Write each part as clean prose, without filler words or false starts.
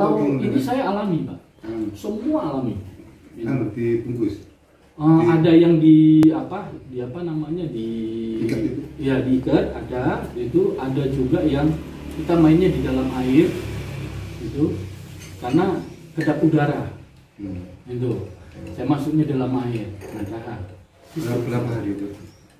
Kalau ini saya alami Pak, semua alami. Dibungkus. Ada yang di apa namanya Ikat itu? Ya diikat ada itu, ada juga yang kita mainnya di dalam air itu karena kedap udara itu. Saya masuknya dalam air. Berapa hari itu?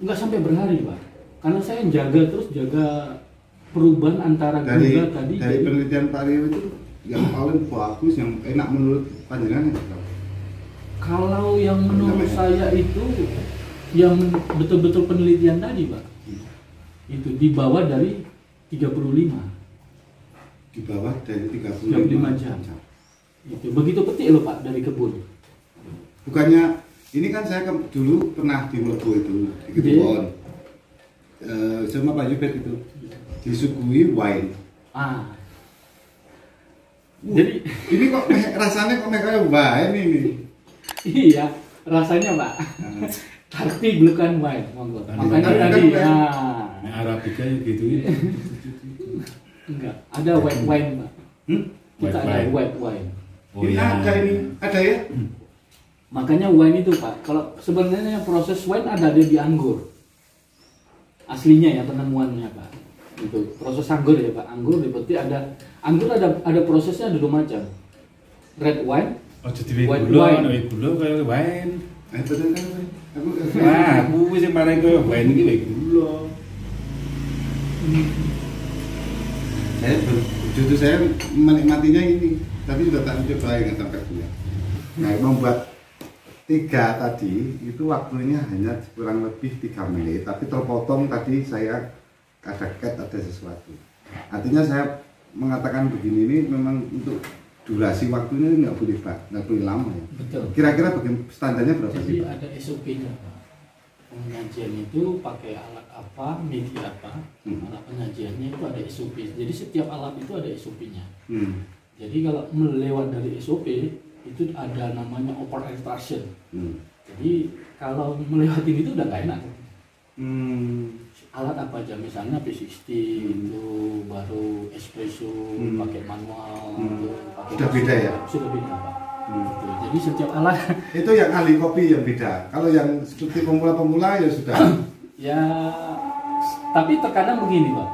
Enggak sampai berhari Pak, karena saya jaga perubahan antara gula tadi. Dari penelitian Pak Rio itu yang paling bagus, yang enak menurut panjenengan apa? Kalau yang menurut saya itu yang betul-betul penelitian tadi Pak, itu di bawah dari 35. Di bawah dari 35 jam. Itu begitu petik loh Pak dari kebun. Bukannya ini kan saya dulu pernah di Melebu itu di kebun sama Pak Yubet itu disuguhi wine. Jadi ini kok rasanya kok kayak wine ini. Iya, rasanya Pak. Tapi bukan wine, monggo. Makanya tadi Arabica gitu. Enggak, ada white wine, Pak. Kita ada white wine. Ini ada ya? Makanya wine itu Pak, kalau sebenarnya proses wine ada di anggur. Aslinya ya penemuannya Pak. Itu proses anggur ya Pak. Anggur berarti ada prosesnya ada 2 macam. Red wine. Oh, jadi gula kayak wine. Betul kan? Aku wis marang koyo wine iki wae gula. Justru saya menikmatinya ini, tapi sudah tak coba yang sampai gula. Nah, membuat 3 tadi itu waktunya hanya kurang lebih 3 menit, tapi terpotong tadi saya ada sesuatu. Artinya saya mengatakan begini ini memang untuk durasi waktunya nggak boleh lama ya. Betul. Kira-kira bagaimana standarnya berapa Jadi sih? ada SOP-nya Pak. Penyajian itu pakai alat apa, media apa, alat penyajiannya itu ada SOP. Jadi setiap alat itu ada SOP-nya. Jadi kalau melewat dari SOP itu ada namanya over extraction. Jadi kalau melewati itu udah nggak enak. Alat apa aja, misalnya P60 itu baru espresso pakai manual, pakai Sudah beda ya? Sudah beda Pak. Gitu. Jadi setiap alat itu yang ahli kopi yang beda. Kalau yang seperti pemula-pemula ya sudah. Ya, tapi terkadang begini Pak.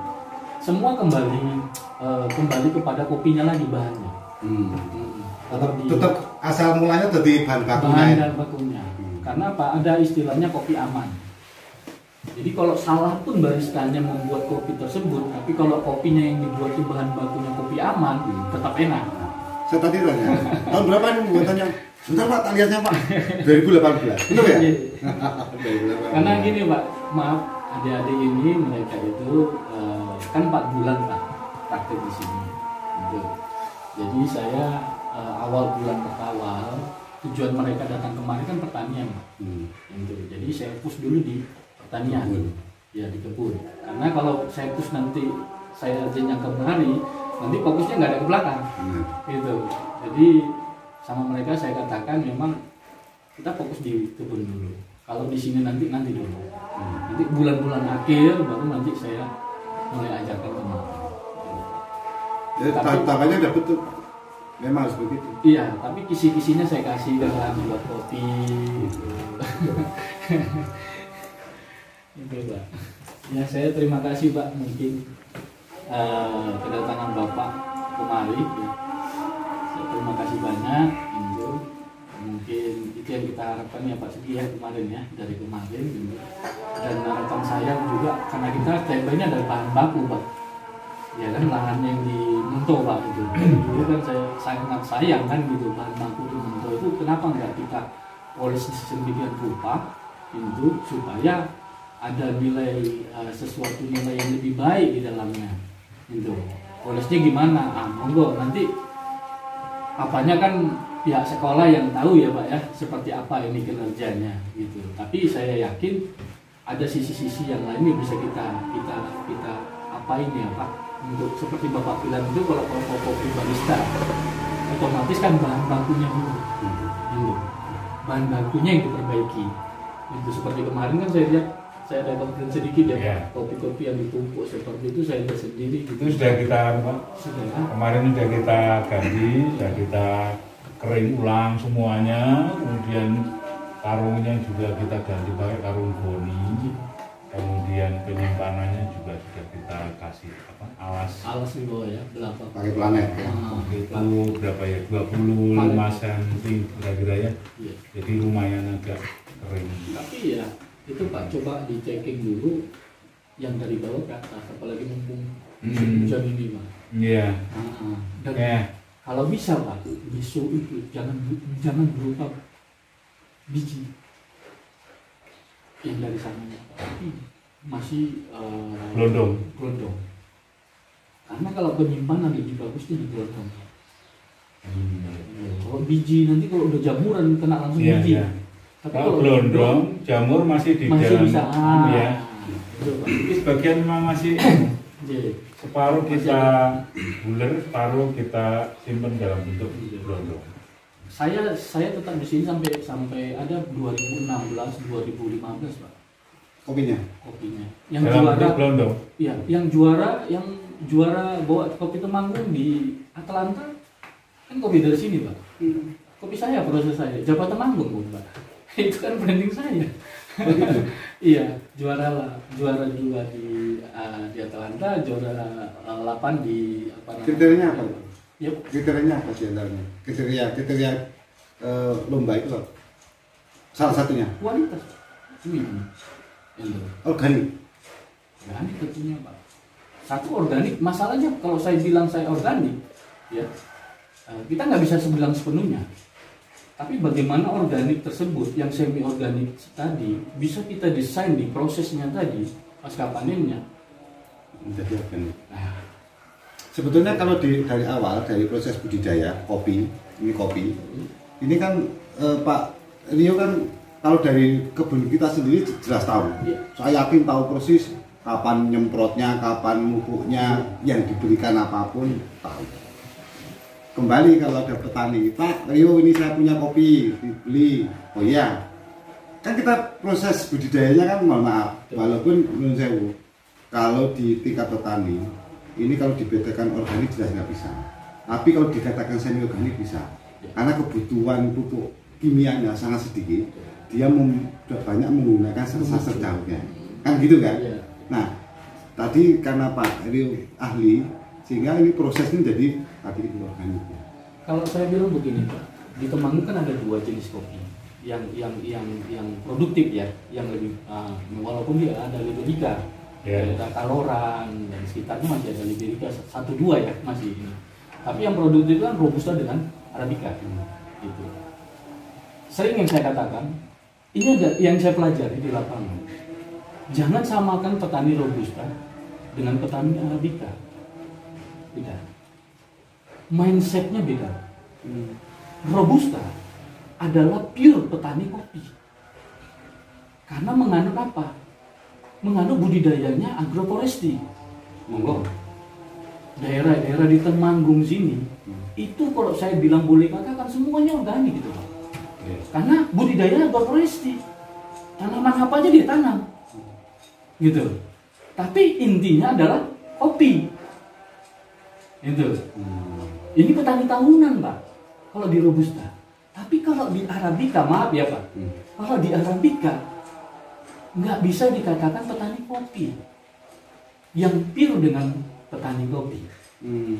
Semua kembali kepada kopinya lagi bahannya. Tetap asal mulanya dari bahan bakunya. Bahan dan bakunya. Karena apa? Ada istilahnya kopi aman. Jadi kalau salah pun baristanya membuat kopi tersebut, tapi kalau kopinya yang dibuat itu bahan bakunya kopi aman, tetap enak. Saya tadi tanya, tahun berapa ini pembuatannya? Sebentar Pak, tak lihatnya Pak. 2018, betul ya? Karena gini Pak, maaf adik-adik ini mereka itu kan 4 bulan Pak praktek di sini. Gitu. Jadi saya awal bulan awal tujuan mereka datang kemari kan pertanian Pak. Gitu. Jadi saya push dulu di pertanian, ya di kebun. Karena kalau saya push nanti saya jenjang kemari, nanti fokusnya nggak ada ke belakang. Gitu. Jadi sama mereka saya katakan memang kita fokus di kebun dulu. Kalau di sini nanti dulu. Nanti bulan-bulan akhir baru nanti saya mulai ajarkan kemari. Tahapannya udah betul. Memang harus begitu. Iya, tapi kisi-kisinya saya kasih dalam buat kopi. Gitu. Itu Pak. Ya saya terima kasih Pak mungkin kedatangan Bapak kemari. Ya. Saya terima kasih banyak. Itu mungkin itu yang kita harapkan ya Pak Segi ya kemarin ya dari kemarin. Gitu. Dan harapan saya juga karena kita temanya dari bahan baku Pak. Ya kan lahannya yang di Munto Pak itu. Dulu kan saya sangat sayang kan gitu bahan baku di Munto itu kenapa nggak kita polis sedemikian rupa itu supaya ada nilai sesuatu nilai yang lebih baik di dalamnya gitu. Polisnya gimana? Monggo nanti apanya kan pihak sekolah yang tahu ya Pak ya seperti apa ini kinerjanya gitu. Tapi saya yakin ada sisi-sisi yang lain yang bisa kita apain ya Pak untuk seperti Bapak bilang itu kalau kopi barista otomatis kan bahan bakunya dulu gitu. Bahan bakunya yang diperbaiki itu seperti kemarin kan saya lihat saya ada komplain sedikit ya, Iya. kopi-kopi yang ditumpuk seperti itu saya lihat sendiri gitu. Itu sudah kita apa? Sudah ya. Kemarin sudah kita ganti, sudah kita kering ulang semuanya, kemudian karungnya juga kita ganti pakai karung goni, kemudian penyimpanannya juga sudah kita kasih apa? Alas di bawah ya, berapa? pakai planet ya. Itu berapa ya? 25 cm kira-kira ya. Iya. Jadi lumayan agak kering. Tapi ya itu Pak, coba dicek dulu yang dari bawah ke atas, apalagi mumpung hujan ini Pak. Iya. Dan Ya. kalau bisa Pak, besok itu jangan berupa biji yang dari sana, tapi masih Gelondong. gelondong. Karena kalau penyimpanan lebih bagusnya di gelondong. Kalau biji nanti kalau udah jamuran kena langsung Iya, biji. iya. Tapi Kalau gelondong, jamur masih di masih dalam. bisa. Ya. Betul, Pak. Ini sebagian memang masih Iya. separuh kita buler, separuh kita simpan dalam bentuk gelondong. Saya tetap di sini sampai ada 2016 2015 Pak Kopinya. kopinya. Yang Dalam bentuk juara gelondong. ya, yang juara bawa kopi Temanggung di Atlanta kan kopi dari sini Pak. Kopi saya, proses saya, Japa Temanggung Bung, Pak. Itu kan branding saya. Iya, juara 2 di Atlanta, juara 8 di apa namanya? Kriterianya apa? Ya, Kriterianya apa sih antaranya? Kriteria lomba itu apa? Salah satunya kualitas. Ini. organik. Organik tentunya Pak. Satu organik, masalahnya kalau saya bilang saya organik, ya kita nggak bisa bilang sepenuhnya. Tapi bagaimana organik tersebut yang semi organik tadi bisa kita desain di prosesnya tadi pasca panennya. Menjadi organik. Nah, Sebetulnya kalau dari awal dari proses budidaya kopi, ini kan Pak Rio kan kalau dari kebun kita sendiri jelas tahu. Iya. Saya yakin tahu persis kapan nyemprotnya, kapan pupuknya, yang diberikan apapun tahu. Kembali kalau ada petani, Pak Rio ini saya punya kopi, dibeli. Oh iya, kan kita proses budidayanya kan mohon maaf, walaupun menurut saya kalau di tingkat petani ini kalau dibedakan organik jelas nggak bisa. Tapi kalau dikatakan semi organik bisa, karena kebutuhan pupuk kimianya sangat sedikit, dia sudah banyak menggunakan sasar cairnya, kan gitu kan? iya. Nah, tadi karena Pak Rio ahli, sehingga ini prosesnya jadi tadi itu organik. Kalau saya bilang begini Pak, di Temanggung kan ada 2 jenis kopi yang produktif ya, yang lebih walaupun dia ada Liberica, ada Kaloran dan sekitarnya masih ada Liberica 1-2 ya masih ini. Tapi yang produktif itu kan Robusta dengan Arabica, gitu. Sering yang saya katakan, ini ada yang saya pelajari di lapangan. Jangan samakan petani Robusta dengan petani Arabica. Beda. Mindsetnya beda. Robusta adalah pure petani kopi. Karena menganut apa? Menganut budidayanya agroforestry. Monggo. Daerah-daerah di Temanggung sini, itu kalau saya bilang boleh katakan semuanya organik gitu Pak. Karena budidaya agroforestry. Tanaman apa aja dia tanam. Gitu. Tapi intinya adalah kopi. Itu. Ini petani tahunan Pak. Kalau di Robusta. Tapi kalau di Arabica, maaf ya Pak. Kalau di Arabica nggak bisa dikatakan petani kopi yang pure dengan petani kopi.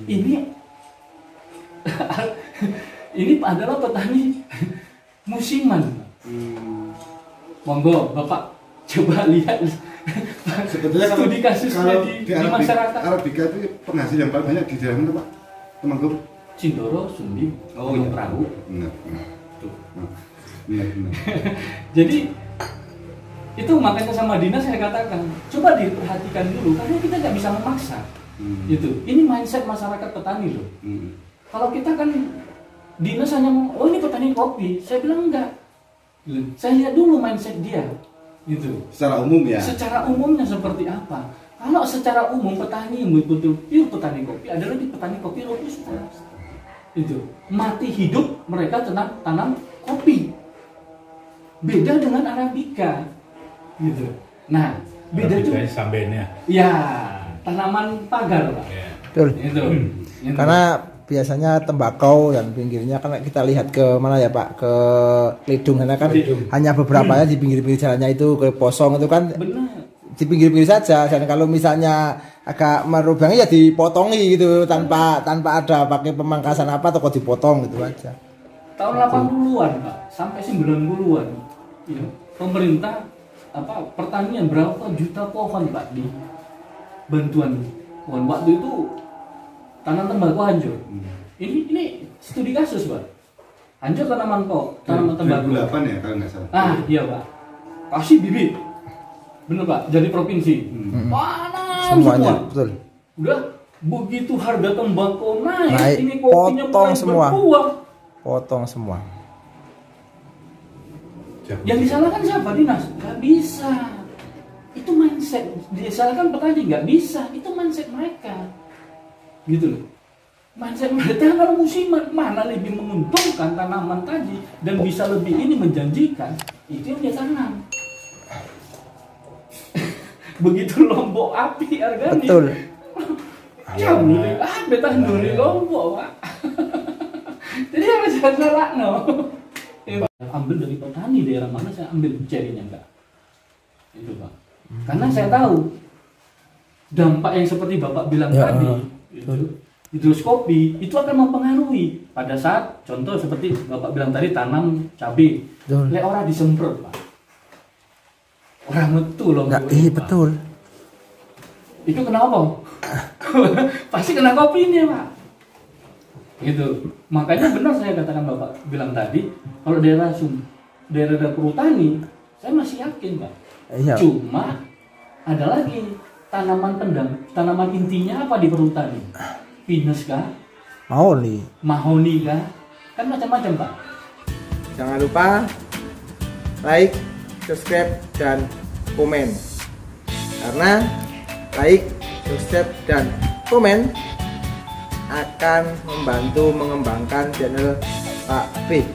Ini ini adalah petani musiman. Monggo Bapak coba lihat. Sebetulnya studi kasusnya di masyarakat. Arabica itu penghasil yang paling banyak di daerah mana Pak? Temanggung. Cindoro, Sumbi, iya. Perahu. Benar. Tuh. Benar. Jadi itu makanya sama Dina saya katakan coba diperhatikan dulu karena kita nggak bisa memaksa. Gitu. Ini mindset masyarakat petani loh. Kalau kita kan Dinas hanya oh ini petani kopi, saya bilang enggak. Saya lihat dulu mindset dia. Gitu. Secara umum ya. Secara umumnya seperti apa? Kalau secara umum petani yang betul-betul pure petani kopi adalah di petani kopi Robusta. Itu mati hidup mereka tanam kopi. Beda dengan Arabica. Gitu. Nah, beda juga sambennya. ya, tanaman pagar Pak. Ya. Betul. Itu. Karena biasanya tembakau dan pinggirnya kan kita lihat ke mana ya Pak, ke Lidung sana kan hanya beberapa ya di pinggir-pinggir jalannya itu ke Posong itu kan benar. di pinggir-pinggir saja. Dan kalau misalnya agak merubahnya ya dipotongi gitu tanpa ada pakai pemangkasan apa atau kok dipotong gitu aja. Tahun 80-an Pak sampai 90-an ya, pemerintah pertanian berapa juta pohon Pak di bantuan pohon. Waktu itu tanam tembakau hancur. Ini studi kasus Pak. Hancur tanaman tembakau. 2008 ya kalau nggak salah. Ah iya Pak. Kasih bibit. Bener Pak. Jadi provinsi. Tanam Semuanya semua. betul. Udah begitu harga tembakau naik, Naik, ini kopinya potong mulai semua. berbuah. Potong semua. Yang disalahkan siapa Dinas? Gak bisa. Itu mindset. Disalahkan petani nggak bisa. Itu mindset mereka. Gitu loh. Mindset mereka kalau musiman mana lebih menguntungkan tanaman tadi dan bisa lebih ini menjanjikan, itu yang dia tanam. Begitu Lombok api harganya. Betul. Alhamdulillah, betah dari Lombok Pak. Jadi harus salah no. Ambil dari petani daerah mana saya ambil cerinya enggak. Itu Pak. Karena saya tahu dampak yang seperti Bapak bilang Ya, tadi itu hidroskopi itu akan mempengaruhi pada saat contoh seperti Bapak bilang tadi tanam cabai. Lek ora disemprot Pak. Orang metu loh. Nah, iya betul. Itu kenapa? Pasti kena kopinya Pak. Gitu. Makanya benar saya katakan Bapak bilang tadi, kalau daerah perhutani, saya masih yakin Pak. Iya. Cuma ada lagi tanaman intinya apa di perhutani? Pinus kah? Mahoni kah? Kan macam-macam Pak. Jangan lupa like, subscribe, dan komen. Karena like, subscribe, dan komen akan membantu mengembangkan channel Pak B.